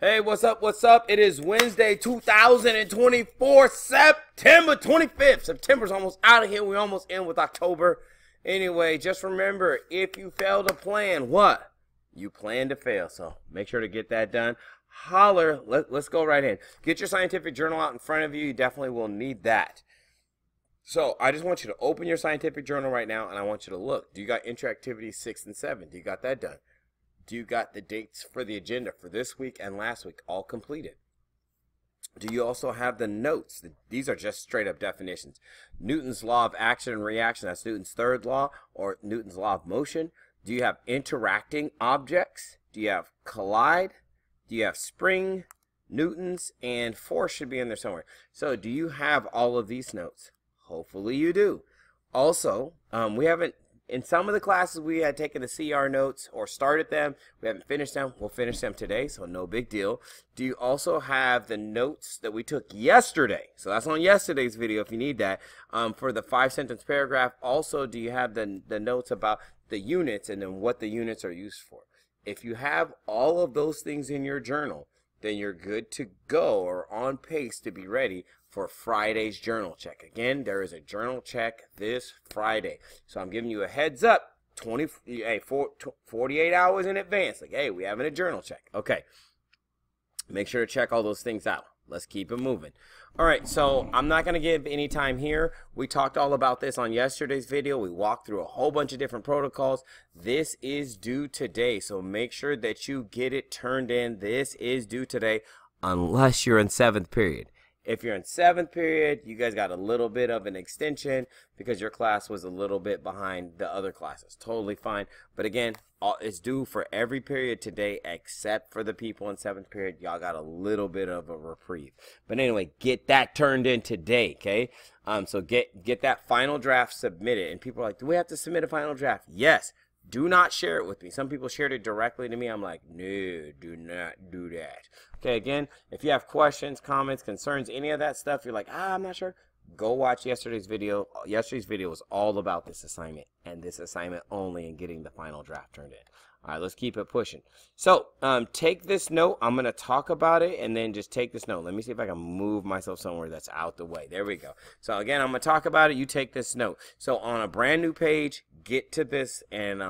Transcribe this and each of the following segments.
Hey, what's up? What's up? It is Wednesday, 2024, September 25th. September's almost out of here. We're almost in with October. Anyway, just remember, if you fail to plan, what? You plan to fail. So make sure to get that done. Holler. Let's go right in. Get your scientific journal out in front of you. You definitely will need that. So I just want you to open your scientific journal right now, and I want you to look. Do you got interactivity 6 and 7? Do you got that done? Do you got the dates for the agenda for this week and last week all completed? Do you also have the notes? These are just straight up definitions. Newton's law of action and reaction, that's Newton's third law, or Newton's law of motion. Do you have interacting objects? Do you have collide? Do you have spring, Newton's, and force should be in there somewhere. So do you have all of these notes? Hopefully you do. Also, we haven't, in some of the classes we had taken the C.E.R. notes or started them. We haven't finished them. We'll finish them today, so no big deal. Do you also have the notes that we took yesterday? So that's on yesterday's video if you need that. For the 5-sentence paragraph. Also, do you have the notes about the units and then what the units are used for? If you have all of those things in your journal, then you're good to go or on pace to be ready for Friday's journal check. Again, there is a journal check this Friday. So I'm giving you a heads up 48 hours in advance. Like, hey, we having a journal check. Okay. Make sure to check all those things out. Let's keep it moving. All right, so I'm not going to give any time here. We talked all about this on yesterday's video. We walked through a whole bunch of different protocols. This is due today, so make sure that you get it turned in. This is due today unless you're in 7th period. If you're in 7th period, you guys got a little bit of an extension because your class was a little bit behind the other classes. Totally fine. But again, it's due for every period today except for the people in 7th period. Y'all got a little bit of a reprieve. But anyway, get that turned in today, okay? So get that final draft submitted. And people are like, do we have to submit a final draft? Yes. Do not share it with me. Some people shared it directly to me. I'm like, no, do not do that. Okay, again, if you have questions, comments, concerns, any of that stuff, you're like, I'm not sure, go watch yesterday's video. Yesterday's video was all about this assignment and this assignment only and getting the final draft turned in. All right, let's keep it pushing. So take this note. I'm going to talk about it and then just take this note. Let me see if I can move myself somewhere that's out the way. There we go. So again, I'm going to talk about it. You take this note. So on a brand new page, get to this and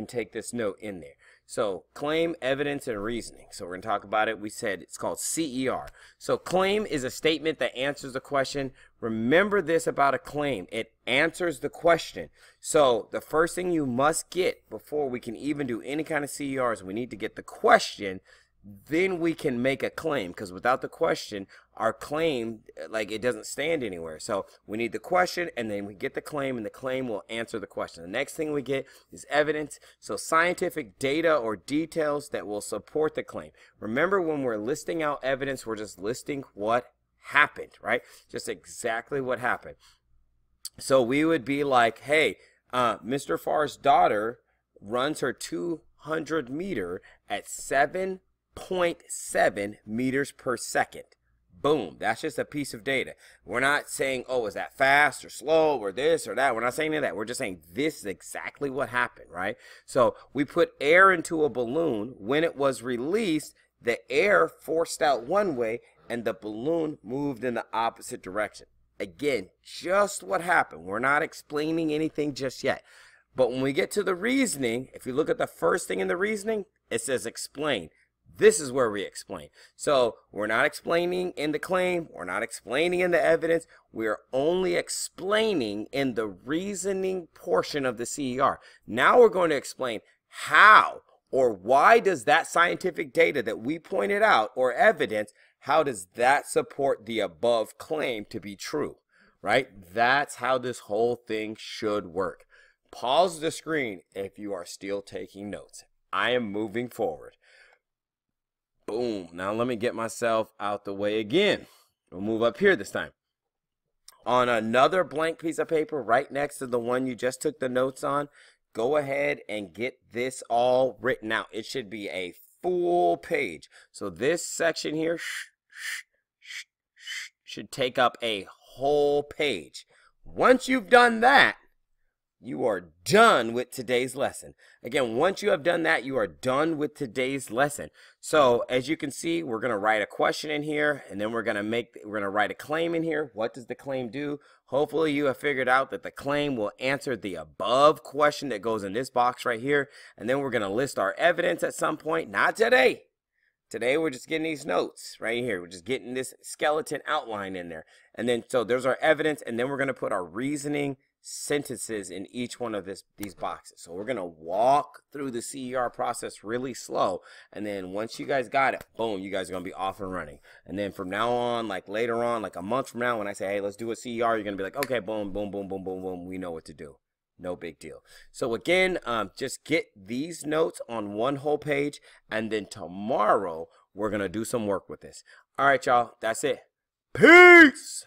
take this note in there. So claim, evidence, and reasoning. So we're going to talk about it. We said it's called C.E.R. So claim is a statement that answers the question. Remember this about a claim. It answers the question. So the first thing you must get before we can even do any kind of C.E.R. is we need to get the question. Then we can make a claim, because without the question, our claim, like, it doesn't stand anywhere. So we need the question, and then we get the claim, and the claim will answer the question. The next thing we get is evidence. So scientific data or details that will support the claim. Remember, when we're listing out evidence, we're just listing what happened, right? Just exactly what happened. So we would be like, hey, Mr. Farr's daughter runs her 200 meter at 7.7 meters per second. Boom. That's just a piece of data. We're not saying, oh, is that fast or slow or this or that. We're not saying any of that. We're just saying this is exactly what happened, right? So we put air into a balloon. When it was released, the air forced out one way and the balloon moved in the opposite direction. Again, just what happened. We're not explaining anything just yet. But when we get to the reasoning, if you look at the first thing in the reasoning, it says explain. This is where we explain. So we're not explaining in the claim. We're not explaining in the evidence. We're only explaining in the reasoning portion of the C.E.R. Now we're going to explain how or why does that scientific data that we pointed out or evidence, how does that support the above claim to be true, right? That's how this whole thing should work. Pause the screen if you are still taking notes. I am moving forward. Boom. Now let me get myself out the way again. We'll move up here this time. On another blank piece of paper right next to the one you just took the notes on, go ahead and get this all written out. It should be a full page. So this section here should take up a whole page. Once you've done that, you are done with today's lesson. Again, once you have done that, you are done with today's lesson. So as you can see, we're going to write a question in here, and then we're going to write a claim in here. What does the claim do? Hopefully you have figured out that the claim will answer the above question that goes in this box right here. And then we're going to list our evidence at some point. Not today. Today we're just getting these notes right here. We're just getting this skeleton outline in there. And then so there's our evidence, and then we're going to put our reasoning sentences in each one of these boxes. So we're going to walk through the C.E.R. process really slow, and then once you guys got it, boom, you guys are going to be off and running. And then from now on, like later on, like a month from now, when I say, hey, let's do a C.E.R., you're going to be like, okay, boom, boom, boom, boom, boom, boom, we know what to do. No big deal. So again, just get these notes on one whole page, and then tomorrow we're going to do some work with this. All right, y'all, that's it. Peace!